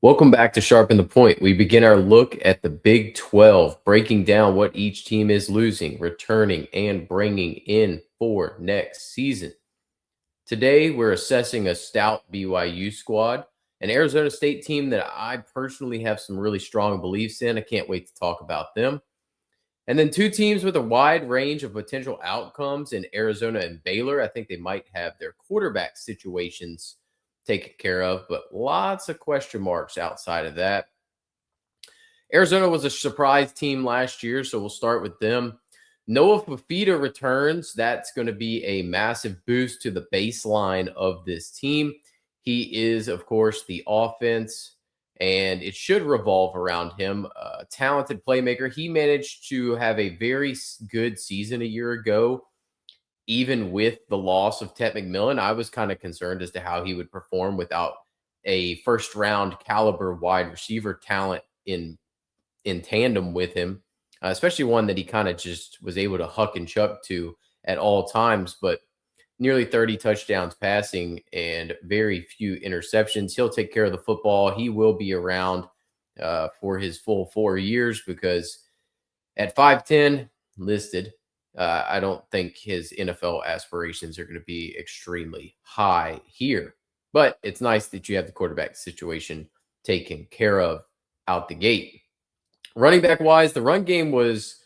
Welcome back to Sharpen the Point. We begin our look at the Big 12, breaking down what each team is losing, returning, and bringing in for next season. Today, we're assessing a stout BYU squad, an Arizona State team that I personally have some really strong beliefs in. I can't wait to talk about them. And then two teams with a wide range of potential outcomes in Arizona and Baylor. I think they might have their quarterback situations taken care of, but lots of question marks outside of that. Arizona was a surprise team last year, so we'll start with them. Noah Fafita returns. That's going to be a massive boost to the baseline of this team. He is, of course, the offense, and it should revolve around him. A talented playmaker. He managed to have a very good season a year ago, even with the loss of Tet McMillan. I was kind of concerned as to how he would perform without a first round caliber wide receiver talent in tandem with him, especially one that he kind of just was able to huck and chuck to at all times. But nearly 30 touchdowns passing and very few interceptions. He'll take care of the football. He will be around for his full 4 years because at 5'10 listed, I don't think his NFL aspirations are going to be extremely high here. But it's nice that you have the quarterback situation taken care of out the gate. Running back wise, the run game was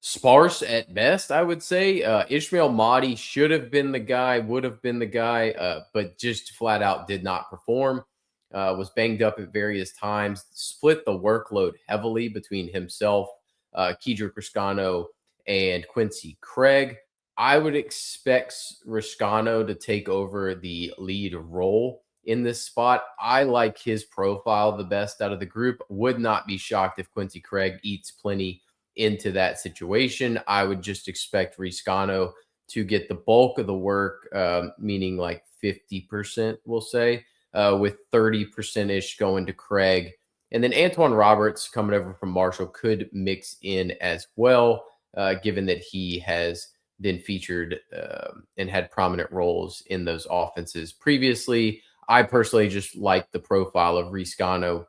sparse at best, I would say. Ishmael Mahdi should have been the guy, would have been the guy, but just flat out did not perform. Was banged up at various times, split the workload heavily between himself, Kedrick Riscano, and Quincy Craig. I would expect Riscano to take over the lead role in this spot. I like his profile the best out of the group. Would not be shocked if Quincy Craig eats plenty into that situation. I would just expect Riscano to get the bulk of the work, meaning like 50%, we'll say, with 30% ish going to Craig. And then Antoine Roberts coming over from Marshall could mix in as well, given that he has been featured and had prominent roles in those offenses previously. I personally just like the profile of Riscano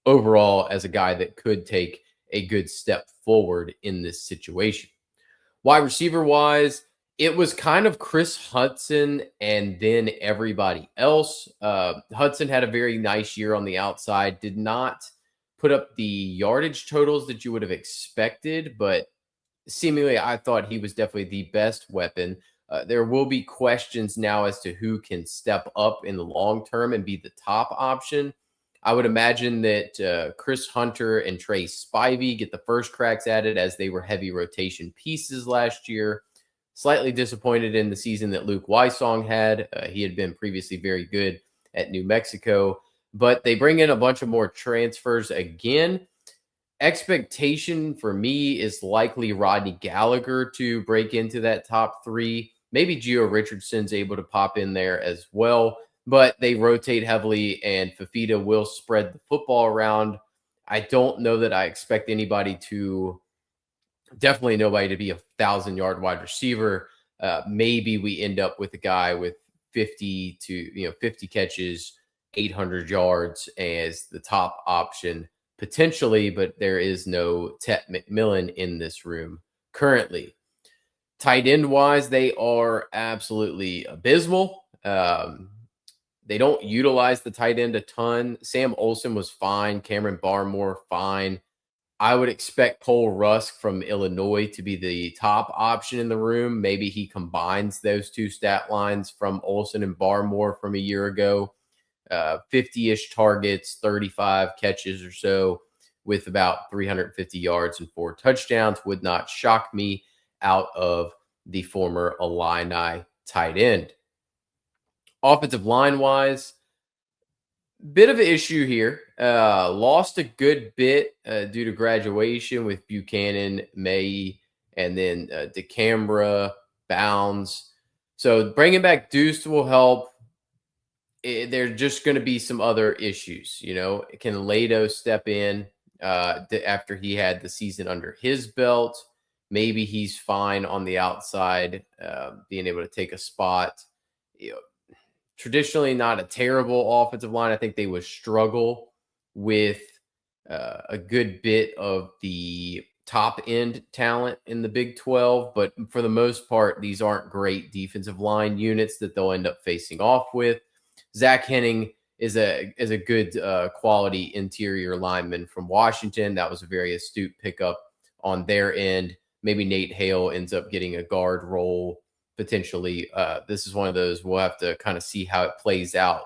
overall as a guy that could take a good step forward in this situation. Wide receiver wise, it was kind of Chris Hudson and then everybody else. Hudson had a very nice year on the outside, did not put up the yardage totals that you would have expected, but seemingly I thought he was definitely the best weapon. There will be questions now as to who can step up in the long term and be the top option. I would imagine that Chris Hunter and Trey Spivey get the first cracks at it as they were heavy rotation pieces last year. Slightly disappointed in the season that Luke Wysong had. He had been previously very good at New Mexico, but they bring in a bunch of more transfers again. Expectation for me is likely Rodney Gallagher to break into that top three. Maybe Gio Richardson's able to pop in there as well, but they rotate heavily and Fafita will spread the football around. I don't know that I expect definitely nobody to be 1,000 yard wide receiver. Maybe we end up with a guy with 50 catches, 800 yards as the top option potentially, but there is no Tet McMillan in this room currently. Tight end wise, they are absolutely abysmal. They don't utilize the tight end a ton. Sam Olson was fine. Cameron Barmore, fine. I would expect Cole Rusk from Illinois to be the top option in the room. Maybe he combines those two stat lines from Olson and Barmore from a year ago. 50-ish targets, 35 catches or so with about 350 yards and 4 touchdowns would not shock me out of the former Illini tight end. Offensive line wise, bit of an issue here. Lost a good bit due to graduation with Buchanan, May, and then DeCambra, Bounds. So bringing back Deuce will help. There's just going to be some other issues. Can Lado step in after he had the season under his belt? Maybe he's fine on the outside, being able to take a spot. Traditionally, not a terrible offensive line. I think they would struggle with a good bit of the top end talent in the Big 12, but for the most part, these aren't great defensive line units that they'll end up facing off with. Zach Henning is a good quality interior lineman from Washington. That was a very astute pickup on their end. Maybe Nate Hale ends up getting a guard role potentially. This is one of those we'll have to kind of see how it plays out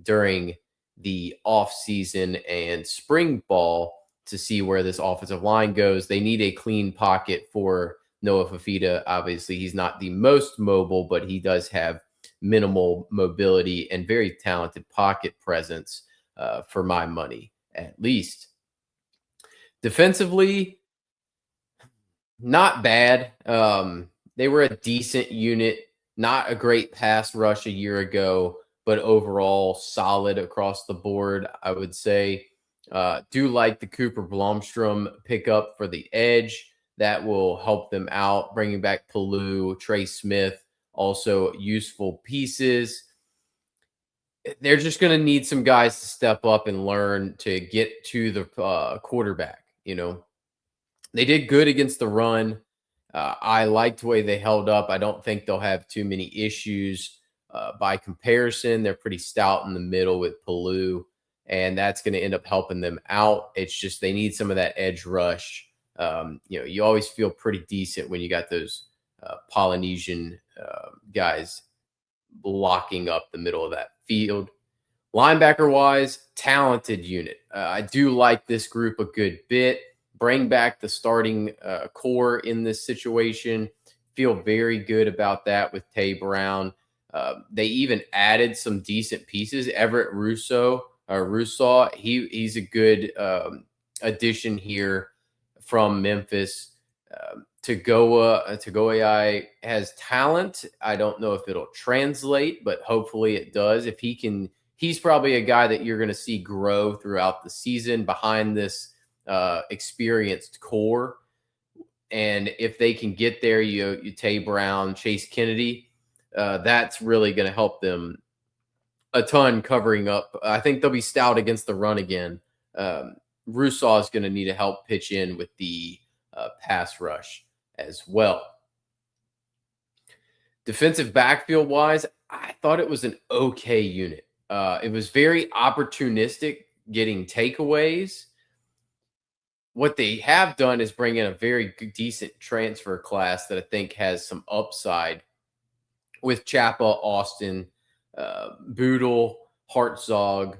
during the off season and spring ball to see where this offensive line goes. They need a clean pocket for Noah Fafita. Obviously, he's not the most mobile, but he does have minimal mobility and very talented pocket presence for my money, at least. Defensively, not bad. They were a decent unit, not a great pass rush a year ago, but overall solid across the board, I would say. Do like the Cooper Blomstrom pickup for the edge. That will help them out. Bringing back Palou, Trey Smith, also useful pieces. They're just going to need some guys to step up and learn to get to the quarterback. They did good against the run. I liked the way they held up. I don't think they'll have too many issues by comparison. They're pretty stout in the middle with Palou, and that's going to end up helping them out. It's just they need some of that edge rush. You always feel pretty decent when you got those Polynesian guys blocking up the middle of that field. Linebacker wise, talented unit. I do like this group a good bit. Bring back the starting core in this situation. Feel very good about that with Tay Brown. They even added some decent pieces. Everett Rousseau, he's a good addition here from Memphis. Tagoai has talent. I don't know if it'll translate, but hopefully it does. If he can, he's probably a guy that you're going to see grow throughout the season behind this experienced core. And if they can get there, you Tay Brown, Chase Kennedy, that's really going to help them a ton covering up. I think they'll be stout against the run again. Rousseau is going to need to help pitch in with the pass rush as well. Defensive backfield wise, I thought it was an okay unit. It was very opportunistic, getting takeaways. What they have done is bring in a very decent transfer class that I think has some upside with Chappa, Austin, Boodle, Hartzog.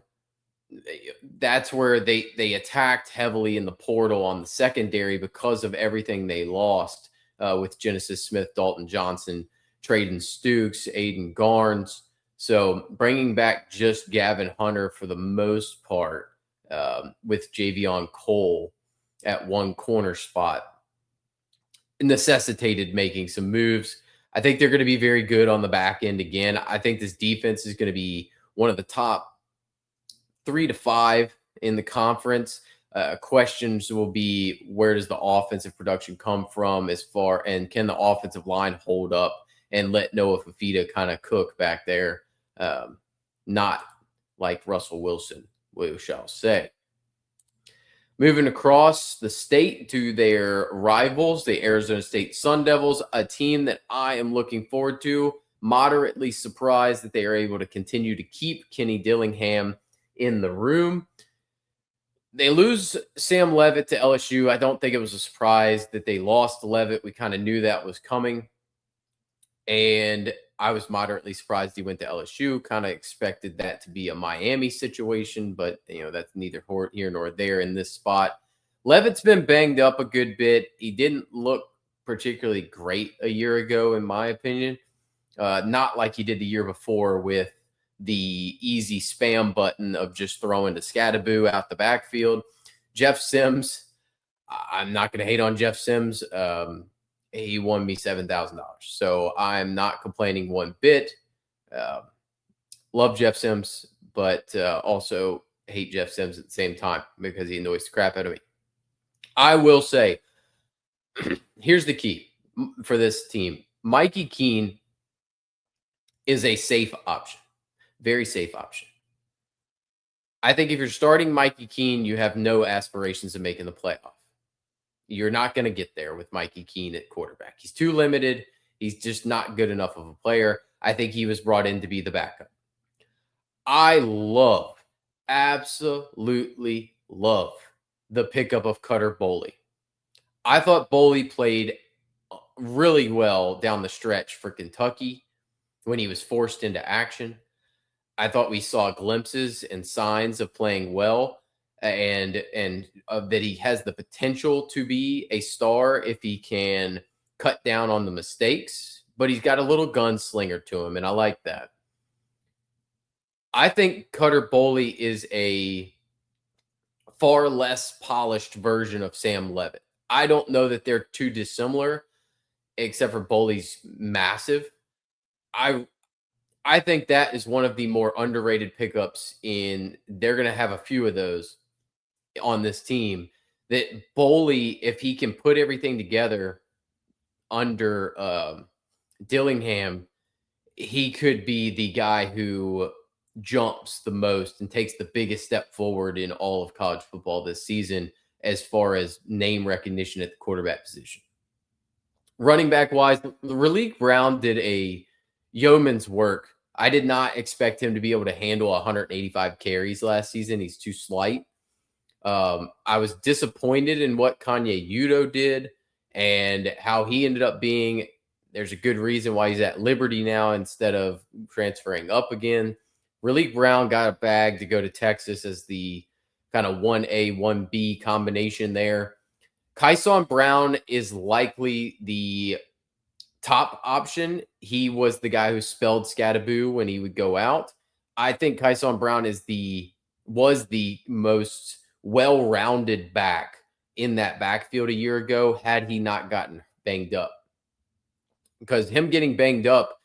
That's where they attacked heavily in the portal on the secondary because of everything they lost with Genesis Smith, Dalton Johnson, Traden Stukes, Aiden Garnes. So bringing back just Gavin Hunter for the most part with Javion Cole at one corner spot necessitated making some moves. I think they're going to be very good on the back end again. I think this defense is going to be one of the top 3 to 5 in the conference. Questions will be, where does the offensive production come from and can the offensive line hold up and let Noah Fafita kind of cook back there? Not like Russell Wilson, we shall say. Moving across the state to their rivals, the Arizona State Sun Devils, a team that I am looking forward to. Moderately surprised that they are able to continue to keep Kenny Dillingham in the room. They lose Sam Levitt to LSU. I don't think it was a surprise that they lost Levitt. We kind of knew that was coming. And I was moderately surprised he went to LSU. Kind of expected that to be a Miami situation, but that's neither here nor there in this spot. Levitt's been banged up a good bit. He didn't look particularly great a year ago, in my opinion. Not like he did the year before with the easy spam button of just throwing to Scattaboo out the backfield. Jeff Sims, I'm not going to hate on Jeff Sims. He won me $7,000. So I'm not complaining one bit. Love Jeff Sims, but also hate Jeff Sims at the same time because he annoys the crap out of me. I will say, here's the key for this team. Mikey Keene is a safe option. Very safe option. I think if you're starting Mikey Keene, you have no aspirations of making the playoff. You're not going to get there with Mikey Keene at quarterback. He's too limited. He's just not good enough of a player. I think he was brought in to be the backup. I love, absolutely love the pickup of Cutter Boley. I thought Boley played really well down the stretch for Kentucky when he was forced into action. I thought we saw glimpses and signs of playing well, and that he has the potential to be a star if he can cut down on the mistakes. But he's got a little gunslinger to him, and I like that. I think Cutter Boley is a far less polished version of Sam Levitt. I don't know that they're too dissimilar, except for Boley's massive. I I think that is one of the more underrated pickups in they're going to have a few of those on this team that Boley, if he can put everything together under Dillingham, he could be the guy who jumps the most and takes the biggest step forward in all of college football this season as far as name recognition at the quarterback position. Running back wise, Raleek Brown did a yeoman's work. I did not expect him to be able to handle 185 carries last season. He's too slight. I was disappointed in what Kanye Udo did and how he ended up being. There's a good reason why he's at Liberty now instead of transferring up again. Raleek Brown got a bag to go to Texas as the kind of 1A, 1B combination there. Kyson Brown is likely the top option. He was the guy who spelled Scattaboo when he would go out. I think Kyson Brown was the most well-rounded back in that backfield a year ago had he not gotten banged up. Because him getting banged up,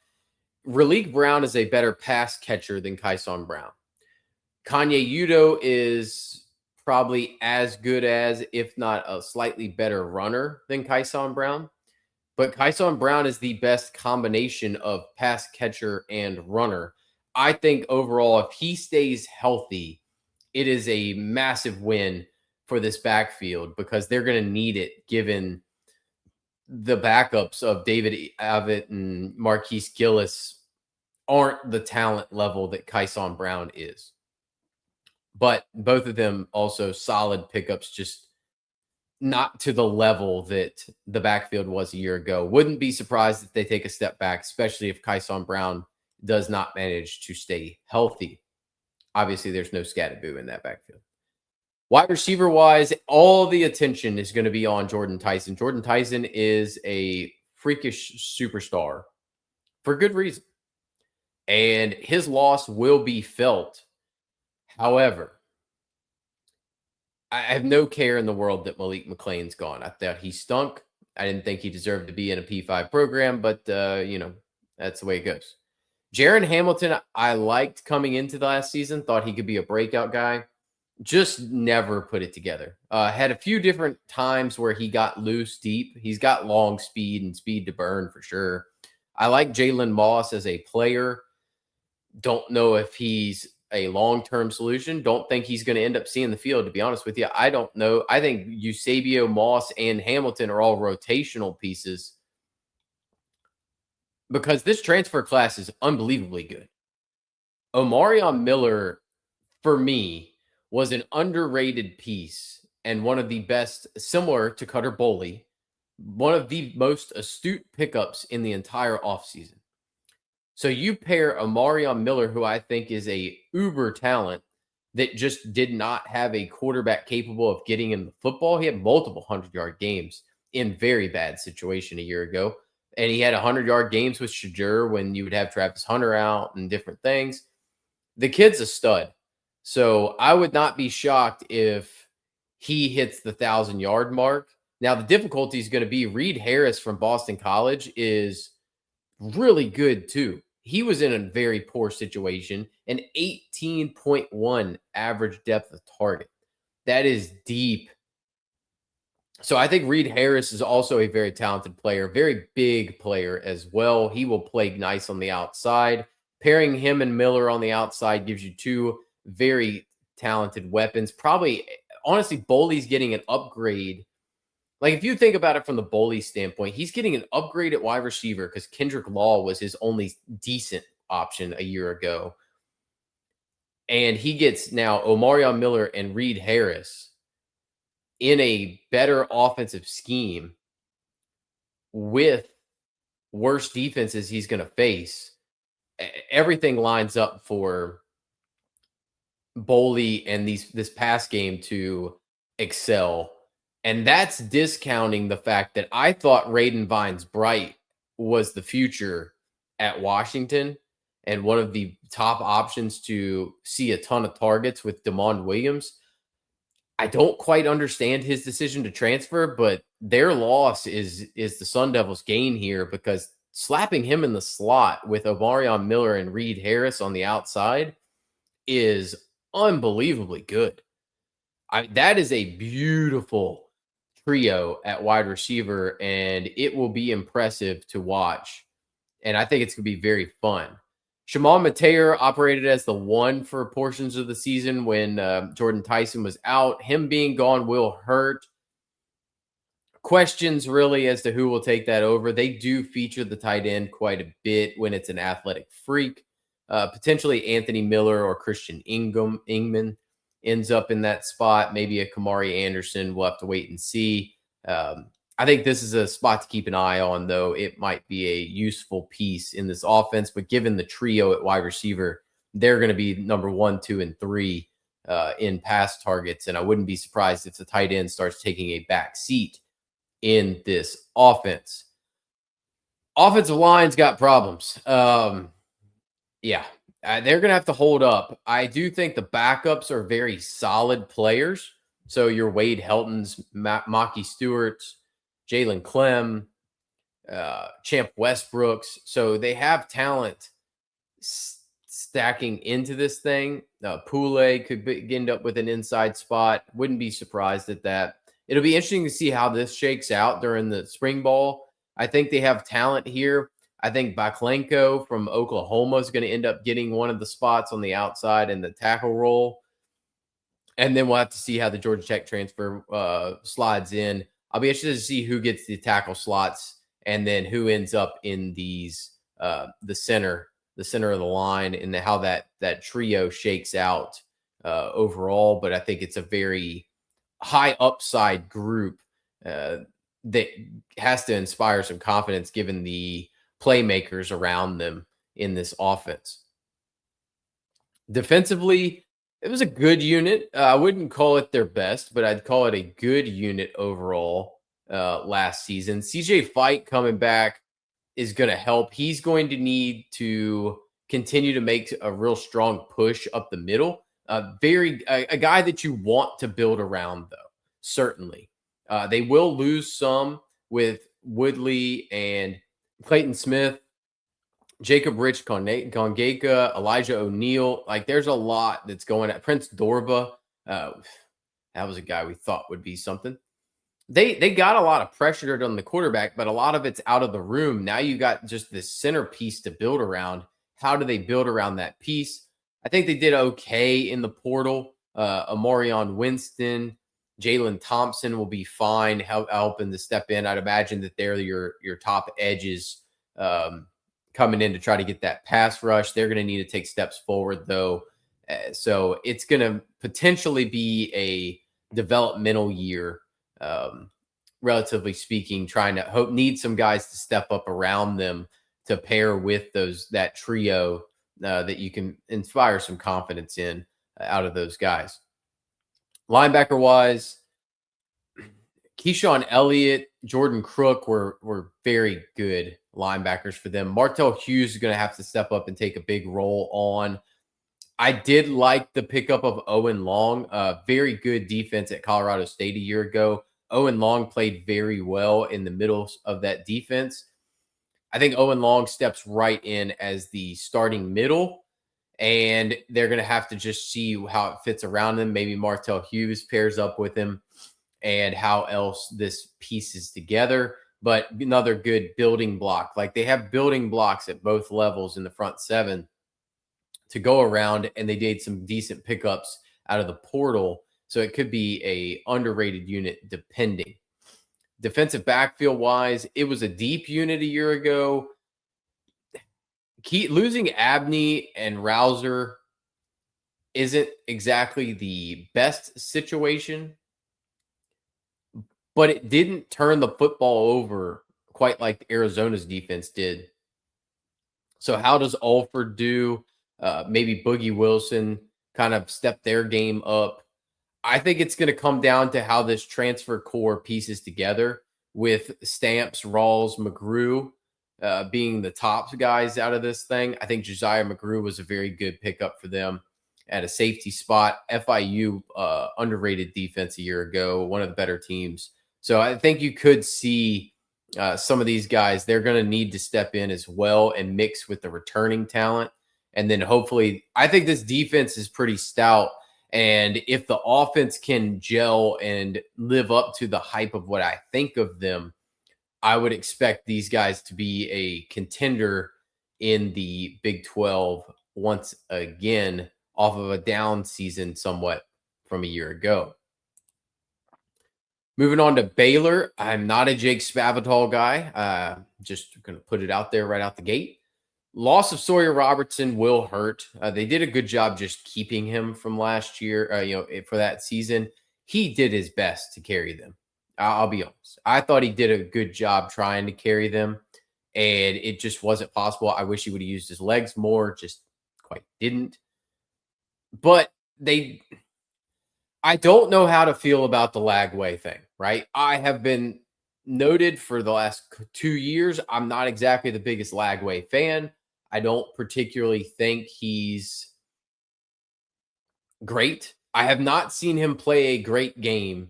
Raleek Brown is a better pass catcher than Kyson Brown. Kanye Udo is probably as good as, if not a slightly better runner than Kyson Brown. But Kyson Brown is the best combination of pass catcher and runner. I think overall, if he stays healthy, it is a massive win for this backfield because they're going to need it given the backups of David Abbott and Marquise Gillis aren't the talent level that Kyson Brown is. But both of them also solid pickups, just not to the level that the backfield was a year ago. Wouldn't be surprised if they take a step back, especially if Kyson Brown does not manage to stay healthy. Obviously, there's no Scattaboo in that backfield. Wide receiver wise, all the attention is going to be on Jordan Tyson. Jordan Tyson is a freakish superstar for good reason. And his loss will be felt. However, I have no care in the world that Malik McClain's gone. I thought he stunk. I didn't think he deserved to be in a P5 program, but, that's the way it goes. Jaron Hamilton, I liked coming into the last season, thought he could be a breakout guy. Just never put it together. Had a few different times where he got loose deep. He's got long speed and speed to burn for sure. I like Jalen Moss as a player. Don't know if he's a long-term solution. Don't think he's going to end up seeing the field, to be honest with you. I don't know. I think Eusebio, Moss, and Hamilton are all rotational pieces because this transfer class is unbelievably good. Omarion Miller, for me, was an underrated piece and one of the best, similar to Cutter Boley, one of the most astute pickups in the entire offseason. So you pair Omarion Miller, who I think is a uber talent that just did not have a quarterback capable of getting him the football. He had multiple 100-yard games in very bad situation a year ago. And he had 100-yard games with Shadur when you would have Travis Hunter out and different things. The kid's a stud. So I would not be shocked if he hits the 1,000-yard mark. Now, the difficulty is going to be Reed Harris from Boston College is really good too. He was in a very poor situation, an 18.1 average depth of target. That is deep. So I think Reed Harris is also a very talented player, very big player as well. He will play nice on the outside. Pairing him and Miller on the outside gives you two very talented weapons. Probably, honestly, Boley's getting an upgrade. Like, if you think about it from the Boley standpoint, he's getting an upgrade at wide receiver because Kendrick Law was his only decent option a year ago. And he gets now Omarion Miller and Reed Harris in a better offensive scheme with worse defenses he's going to face. Everything lines up for Boley and this pass game to excel. And that's discounting the fact that I thought Raiden Vines Bright was the future at Washington and one of the top options to see a ton of targets with DeMond Williams. I don't quite understand his decision to transfer, but their loss is the Sun Devils' gain here, because slapping him in the slot with Omarion Miller and Reed Harris on the outside is unbelievably good. That is a beautiful trio at wide receiver, and it will be impressive to watch. And I think it's going to be very fun. Shimon Mateer operated as the one for portions of the season when Jordan Tyson was out. Him being gone will hurt. Questions really as to who will take that over. They do feature the tight end quite a bit when it's an athletic freak. Potentially Anthony Miller or Christian Ingman ends up in that spot. Maybe a Kamari Anderson. We'll have to wait and see. I think this is a spot to keep an eye on, though. It might be a useful piece in this offense, but given the trio at wide receiver, they're going to be number 1, 2, and 3 in pass targets. And I wouldn't be surprised if the tight end starts taking a back seat in this offense. Offensive line's got problems. Yeah, they're going to have to hold up. I do think the backups are very solid players. So your Wade Heltons, Maki Stewart's, Jalen Clem, Champ Westbrooks. So they have talent stacking into this thing. Poulet could end up with an inside spot. Wouldn't be surprised at that. It'll be interesting to see how this shakes out during the spring ball. I think they have talent here. I think Baklenko from Oklahoma is going to end up getting one of the spots on the outside in the tackle role. And then we'll have to see how the Georgia Tech transfer slides in. I'll be interested to see who gets the tackle slots and then who ends up in these the center of the line, and how that trio shakes out overall. But I think it's a very high upside group that has to inspire some confidence given the playmakers around them in this offense. Defensively, it was a good unit. I wouldn't call it their best, but I'd call it a good unit overall last season. CJ Fight coming back is going to help. He's going to need to continue to make a real strong push up the middle. A guy that you want to build around, though, certainly. They will lose some with Woodley and Clayton Smith, Jacob Rich Kongeka, Elijah O'Neal. Like, there's a lot that's going at Prince Dorba. That was a guy we thought would be something. They got a lot of pressure on the quarterback, but a lot of it's out of the room. Now you got just this centerpiece to build around. How do they build around that piece? I think they did okay in the portal. Amarion Winston, Jalen Thompson will be fine, helping to step in. I'd imagine that they're your top edges coming in to try to get that pass rush. They're going to need to take steps forward, though. So it's going to potentially be a developmental year, relatively speaking, trying to need some guys to step up around them to pair with that trio that you can inspire some confidence in out of those guys. Linebacker wise, Keyshawn Elliott, Jordan Crook were very good linebackers for them. Martell Hughes is going to have to step up and take a big role on. I did like the pickup of Owen Long. Very good defense at Colorado State a year ago. Owen Long played very well in the middle of that defense. I think Owen Long steps right in as the starting middle, and they're going to have to just see how it fits around him. Maybe Martell Hughes pairs up with him and how else this pieces together. But another good building block. Like, they have building blocks at both levels in the front seven to go around, and they did some decent pickups out of the portal. So it could be a underrated unit depending. Defensive backfield wise, it was a deep unit a year ago. Losing Abney and Rouser isn't exactly the best situation, but it didn't turn the football over quite like Arizona's defense did. So how does Alford do? Maybe Boogie Wilson kind of step their game up. I think it's going to come down to how this transfer core pieces together with Stamps, Rawls, McGrew being the top guys out of this thing. I think Josiah McGrew was a very good pickup for them at a safety spot. FIU, underrated defense a year ago, one of the better teams. So I think you could see some of these guys, they're going to need to step in as well and mix with the returning talent. And then hopefully, I think this defense is pretty stout. And if the offense can gel and live up to the hype of what I think of them, I would expect these guys to be a contender in the Big 12 once again off of a down season somewhat from a year ago. Moving on to Baylor, I'm not a Jake Spavital guy. Just going to put it out there right out the gate. Loss of Sawyer Robertson will hurt. They did a good job just keeping him from last year, for that season. He did his best to carry them. I'll be honest. I thought he did a good job trying to carry them, and it just wasn't possible. I wish he would have used his legs more, just quite didn't. But I don't know how to feel about the Lagway thing, right? I have been noted for the last 2 years. I'm not exactly the biggest Lagway fan. I don't particularly think he's great. I have not seen him play a great game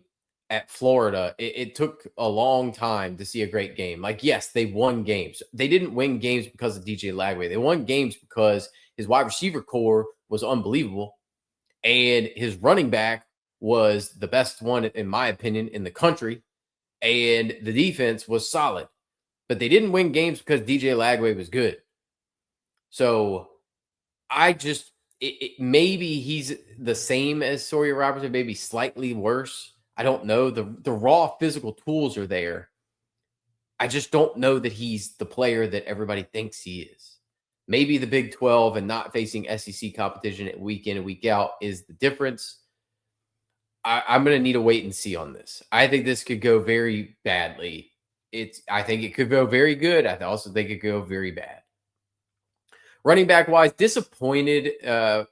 at Florida. It took a long time to see a great game. Like, yes, they won games. They didn't win games because of DJ Lagway. They won games because his wide receiver core was unbelievable, and his running back was the best one, in my opinion, in the country, and the defense was solid. But they didn't win games because DJ Lagway was good. So maybe he's the same as Sawyer Robertson, maybe slightly worse. I don't know. The raw physical tools are there. I just don't know that he's the player that everybody thinks he is. Maybe the Big 12 and not facing SEC competition at week in and week out is the difference. I'm going to need to wait and see on this. I think this could go very badly. I think it could go very good. I also think it could go very bad. Running back wise, disappointed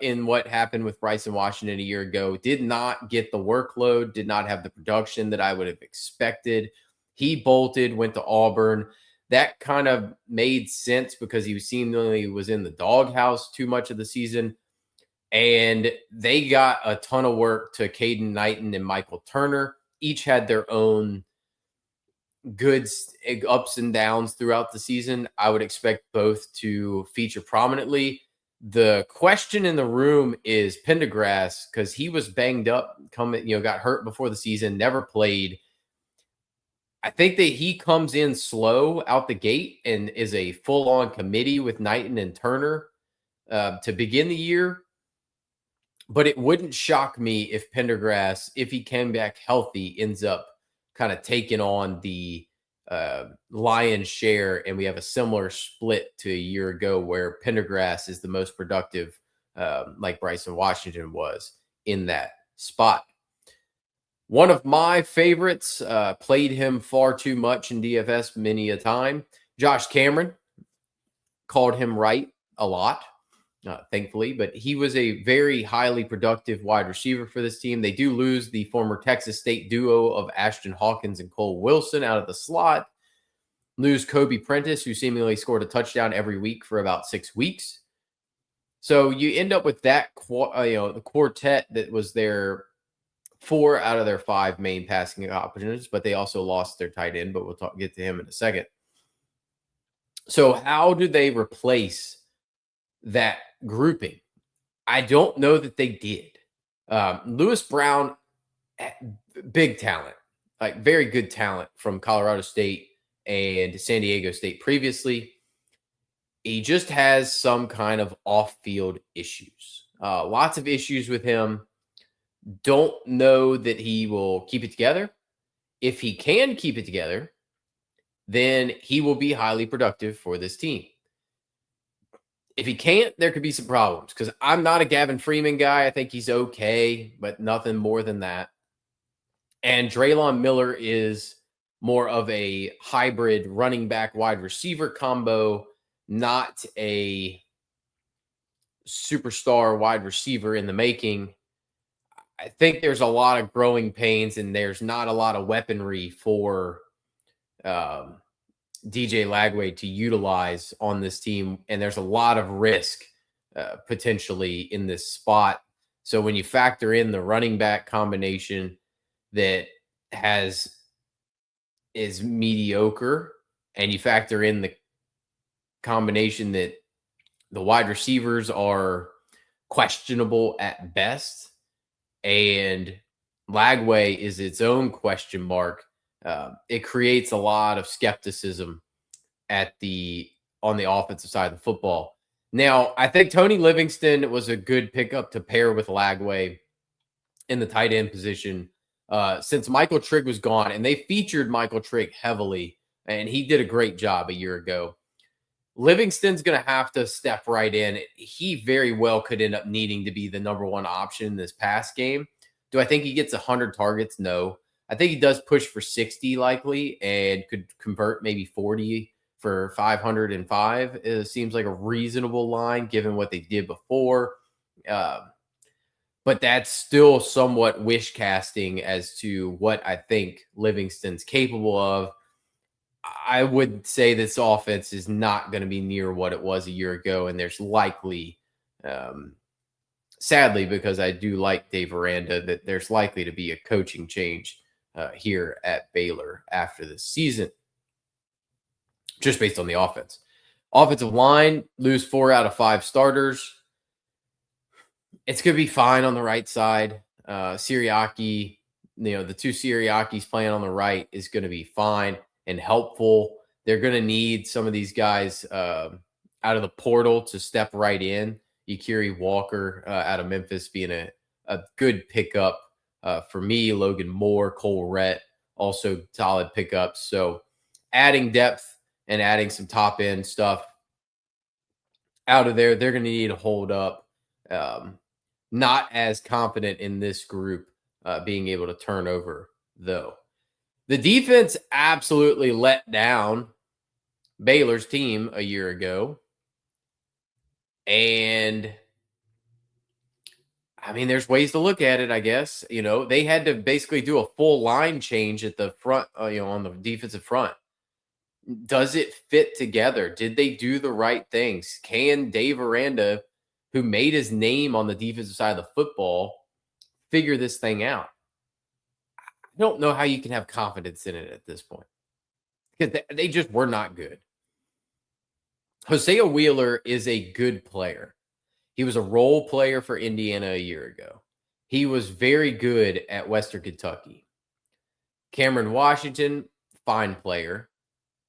in what happened with Bryson Washington a year ago. Did not get the workload, did not have the production that I would have expected. He bolted, went to Auburn. That kind of made sense because he seemingly was in the doghouse too much of the season. And they got a ton of work to Caden Knighton and Michael Turner. Each had their own good ups and downs throughout the season. I would expect both to feature prominently. The question in the room is Pendergrass, because he was banged up, got hurt before the season, never played. I think that he comes in slow out the gate and is a full-on committee with Knighton and Turner to begin the year. But it wouldn't shock me if Pendergrass, if he came back healthy, ends up kind of taking on the lion's share, and we have a similar split to a year ago where Pendergrass is the most productive, like Bryson Washington was in that spot. One of my favorites, played him far too much in DFS many a time. Josh Cameron, called him right a lot. Thankfully, but he was a very highly productive wide receiver for this team. They do lose the former Texas State duo of Ashton Hawkins and Cole Wilson out of the slot. Lose Kobe Prentice, who seemingly scored a touchdown every week for about 6 weeks. So you end up with that, the quartet that was their 4 out of their 5 main passing opportunities, but they also lost their tight end, but we'll get to him in a second. So how do they replace that grouping? I don't know that they did. Lewis Brown, big talent, like very good talent from Colorado State and San Diego State previously. He just has some kind of off-field issues. Lots of issues with him. Don't know that he will keep it together. If he can keep it together, then he will be highly productive for this team. If he can't, there could be some problems because I'm not a Gavin Freeman guy. I think he's okay, but nothing more than that. And Draylon Miller is more of a hybrid running back wide receiver combo, not a superstar wide receiver in the making. I think there's a lot of growing pains and there's not a lot of weaponry for um, DJ Lagway to utilize on this team. And there's a lot of risk potentially in this spot. So when you factor in the running back combination that has is mediocre, and you factor in the combination that the wide receivers are questionable at best, and Lagway is its own question mark, it creates a lot of skepticism on the offensive side of the football. Now, I think Tony Livingston was a good pickup to pair with Lagway in the tight end position since Michael Trigg was gone, and they featured Michael Trigg heavily, and he did a great job a year ago. Livingston's going to have to step right in. He very well could end up needing to be the number one option in this pass game. Do I think he gets 100 targets? No. I think he does push for 60 likely and could convert maybe 40 for 505. It seems like a reasonable line given what they did before. But that's still somewhat wish casting as to what I think Livingston's capable of. I would say this offense is not going to be near what it was a year ago, and there's likely, sadly, because I do like Dave Aranda, that there's likely to be a coaching change here at Baylor after this season, just based on the offense. Offensive line, lose 4 out of 5 starters. It's going to be fine on the right side. Siriaki, the 2 Siriakis playing on the right is going to be fine and helpful. They're going to need some of these guys out of the portal to step right in. Yakiri Walker out of Memphis being a good pickup for me. Logan Moore, Cole Rhett, also solid pickups. So adding depth and adding some top end stuff out of there, they're going to need to hold up. Not as confident in this group being able to turn over, though. The defense absolutely let down Baylor's team a year ago. And I mean, there's ways to look at it, I guess. They had to basically do a full line change at the front, on the defensive front. Does it fit together? Did they do the right things? Can Dave Aranda, who made his name on the defensive side of the football, figure this thing out? I don't know how you can have confidence in it at this point because they just were not good. Hosea Wheeler is a good player. He was a role player for Indiana a year ago. He was very good at Western Kentucky. Cameron Washington, fine player.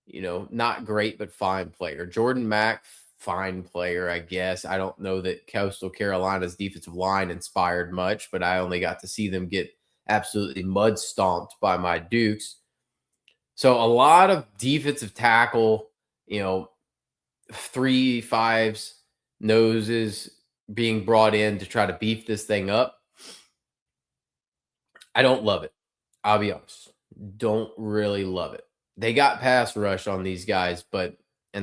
Not great, but fine player. Jordan Mack, fine player, I guess. I don't know that Coastal Carolina's defensive line inspired much, but I only got to see them get absolutely mud stomped by my Dukes. So a lot of defensive tackle, 3 5s, noses being brought in to try to beef this thing up. I don't love it. I'll be honest. Don't really love it. They got pass rush on these guys, and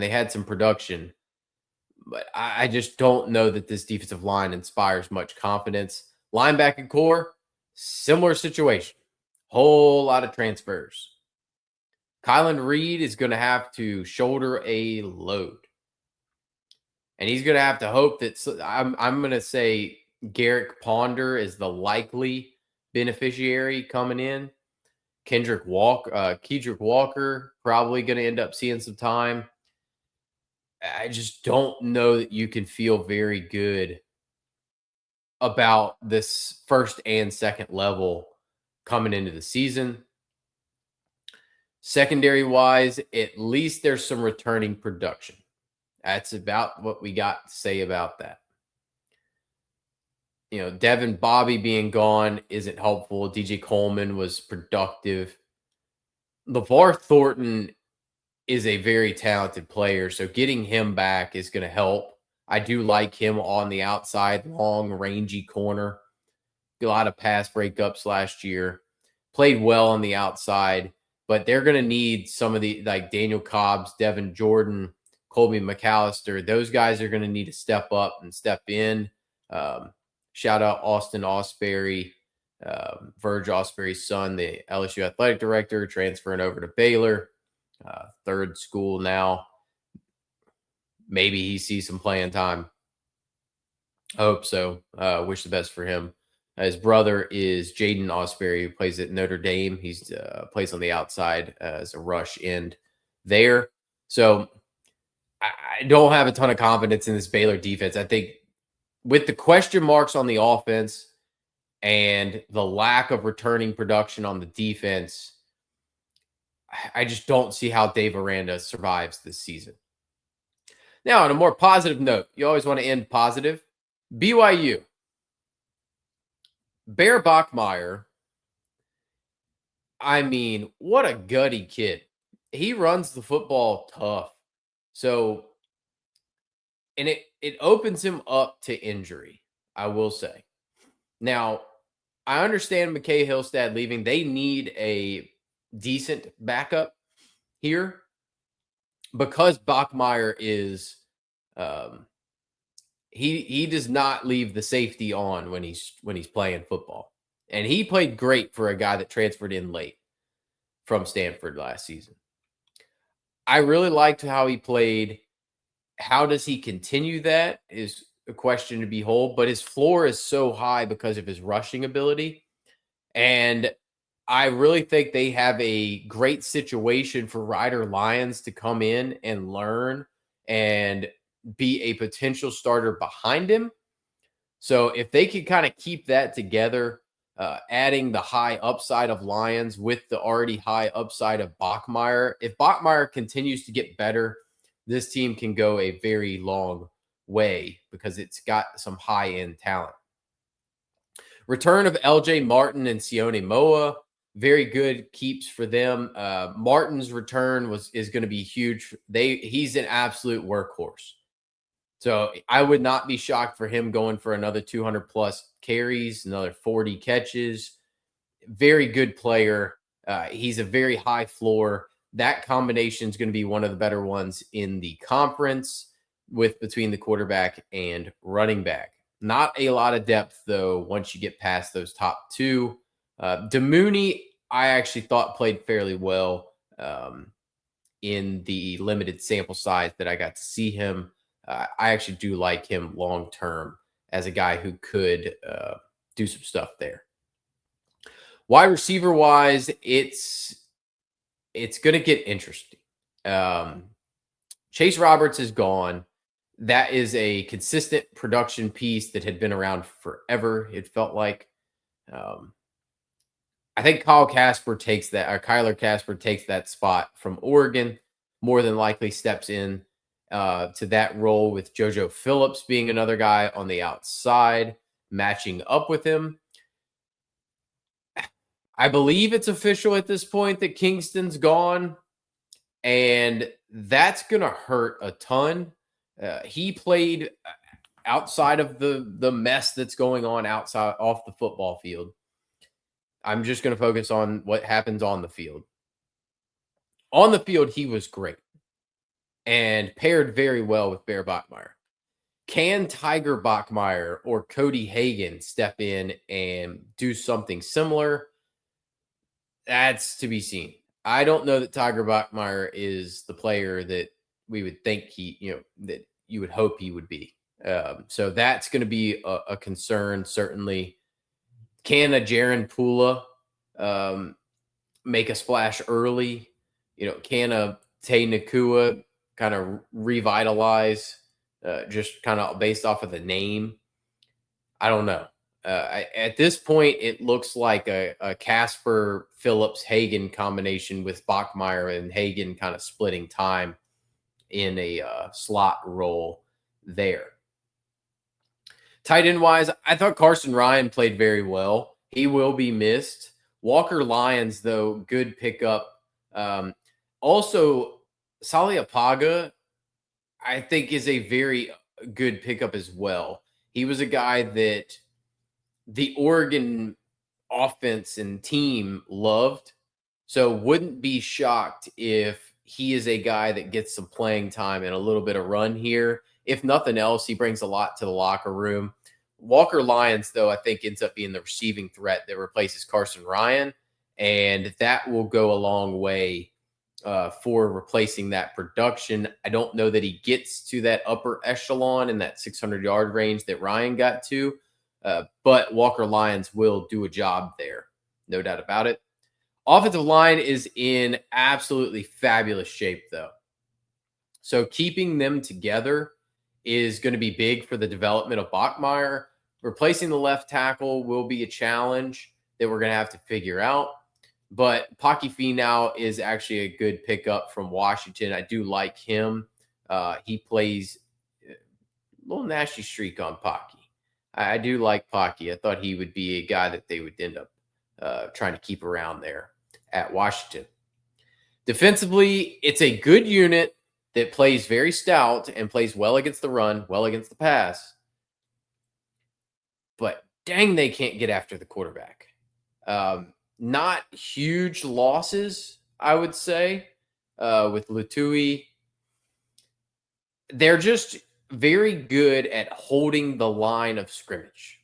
they had some production, but I just don't know that this defensive line inspires much confidence. Linebacker core, similar situation. Whole lot of transfers. Kylan Reed is going to have to shoulder a load. And he's going to have to hope that I'm going to say Garrick Ponder is the likely beneficiary coming in. Kedrick Walker probably going to end up seeing some time. I just don't know that you can feel very good about this first and second level coming into the season. Secondary wise, at least there's some returning production. That's about what we got to say about that. Devin Bobby being gone isn't helpful. DJ Coleman was productive. LeVar Thornton is a very talented player, so getting him back is going to help. I do like him on the outside, long, rangy corner. A lot of pass breakups last year. Played well on the outside, but they're going to need some of the, like Daniel Cobbs, Devin Jordan, Colby McAllister. Those guys are going to need to step up and step in. Shout out Austin Osbury, Verge Osbury's son, the LSU athletic director, transferring over to Baylor, third school now. Maybe he sees some playing time. I hope so. Wish the best for him. His brother is Jaden Osbury, who plays at Notre Dame. He's plays on the outside as a rush end there. So I don't have a ton of confidence in this Baylor defense. I think with the question marks on the offense and the lack of returning production on the defense, I just don't see how Dave Aranda survives this season. Now, on a more positive note, you always want to end positive. BYU. Bear Bachmeier, I mean, what a gutty kid. He runs the football tough. So, and it opens him up to injury, I will say. Now, I understand McKay Hillstad leaving. They need a decent backup here because Bachmeier is he does not leave the safety on when he's playing football. And he played great for a guy that transferred in late from Stanford last season. I really liked how he played. How does he continue that is a question to behold, but his floor is so high because of his rushing ability. And I really think they have a great situation for Ryder Lyons to come in and learn and be a potential starter behind him. So if they can kind of keep that together, adding the high upside of Lyons with the already high upside of Bachmeier, if Bachmeier continues to get better, this team can go a very long way because it's got some high-end talent. Return of LJ Martin and Sione Moa, very good keeps for them. Martin's return is going to be huge. He's an absolute workhorse. So I would not be shocked for him going for another 200 plus carries, another 40 catches. Very good player. He's a very high floor. That combination is going to be one of the better ones in the conference between the quarterback and running back. Not a lot of depth, though, once you get past those top two. DeMooney, I actually thought played fairly well in the limited sample size that I got to see him. I actually do like him long term as a guy who could do some stuff there. Wide receiver wise, it's going to get interesting. Chase Roberts is gone. That is a consistent production piece that had been around forever. It felt like. I think Kyler Casper takes that spot from Oregon. More than likely steps in to that role with JoJo Phillips being another guy on the outside, matching up with him. I believe it's official at this point that Kingston's gone, and that's going to hurt a ton. He played outside of the mess that's going on outside off the football field. I'm just going to focus on what happens on the field. On the field, he was great and paired very well with Bear Bachmeier. Can Tiger Bachmeier or Cody Hagan step in and do something similar? That's to be seen. I don't know that Tiger Bachmeier is the player that we would think that you would hope he would be. So that's going to be a concern, certainly. Can a Jaron Pula make a splash early? Can a Tay Nakua kind of revitalize just kind of based off of the name? I don't know. At this point, it looks like a Casper Phillips Hagan combination with Bachmeier and Hagan kind of splitting time in a slot role there. Tight end wise, I thought Carson Ryan played very well. He will be missed. Walker Lyons, though, good pickup. Also, Saliapaga, I think, is a very good pickup as well. He was a guy that the Oregon offense and team loved. So wouldn't be shocked if he is a guy that gets some playing time and a little bit of run here. If nothing else, he brings a lot to the locker room. Walker Lyons, though, I think ends up being the receiving threat that replaces Carson Ryan, and that will go a long way for replacing that production. I don't know that he gets to that upper echelon in that 600-yard range that Ryan got to, but Walker Lyons will do a job there, no doubt about it. Offensive line is in absolutely fabulous shape, though. So keeping them together is going to be big for the development of Bachmeier. Replacing the left tackle will be a challenge that we're going to have to figure out. But Pocky Finau is actually a good pickup from Washington. I do like him. He plays a little nasty streak on Pocky. I do like Pocky. I thought he would be a guy that they would end up trying to keep around there at Washington. Defensively, it's a good unit that plays very stout and plays well against the run, well against the pass. But dang, they can't get after the quarterback. Not huge losses, I would say, with Lutui. They're just very good at holding the line of scrimmage.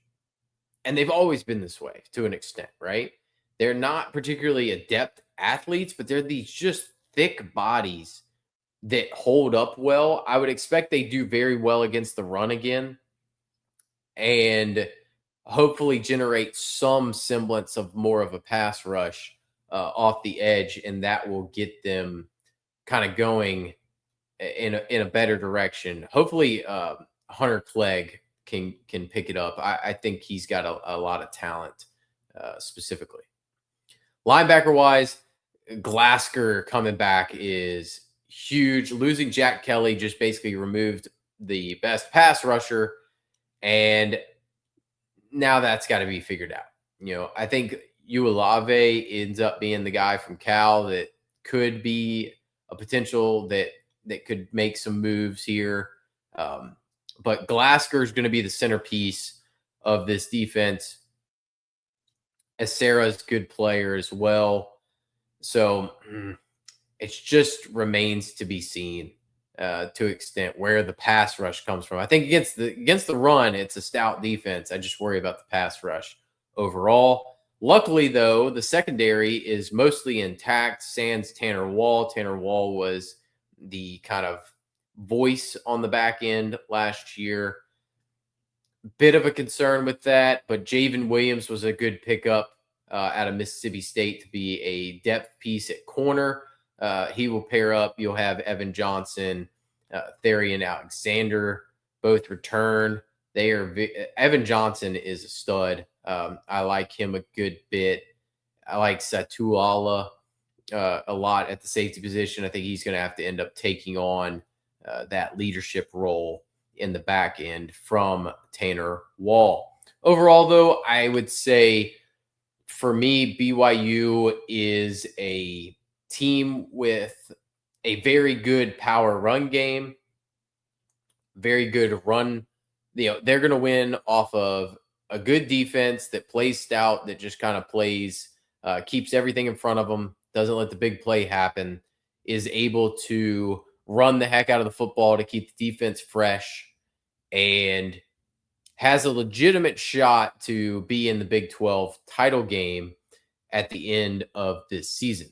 And they've always been this way to an extent, right? They're not particularly adept athletes, but they're these just thick bodies that hold up well. I would expect they do very well against the run again and hopefully generate some semblance of more of a pass rush off the edge, and that will get them kind of going in a better direction. Hopefully, Hunter Clegg can pick it up. I think he's got a lot of talent specifically. Linebacker wise, Glasgow coming back is huge. Losing Jack Kelly just basically removed the best pass rusher, and now that's got to be figured out. I think Uolave ends up being the guy from Cal that could be a potential that could make some moves here. But Glasgow is going to be the centerpiece of this defense. Sarah's good player as well. So it just remains to be seen to an extent where the pass rush comes from. I think against the run, it's a stout defense. I just worry about the pass rush overall. Luckily, though, the secondary is mostly intact. Sans Tanner Wall. Tanner Wall was the kind of voice on the back end last year. Bit of a concern with that, but Javen Williams was a good pickup out of Mississippi State to be a depth piece at corner. He will pair up. You'll have Evan Johnson, Therian Alexander, both return. Evan Johnson is a stud. I like him a good bit. I like Satuala a lot at the safety position. I think he's going to have to end up taking on that leadership role in the back end from Tanner Wall. Overall, though, I would say for me, BYU is a team with a very good power run game, very good run. They're going to win off of a good defense that plays stout, that just kind of plays, keeps everything in front of them, doesn't let the big play happen, is able to run the heck out of the football to keep the defense fresh, and has a legitimate shot to be in the Big 12 title game at the end of this season.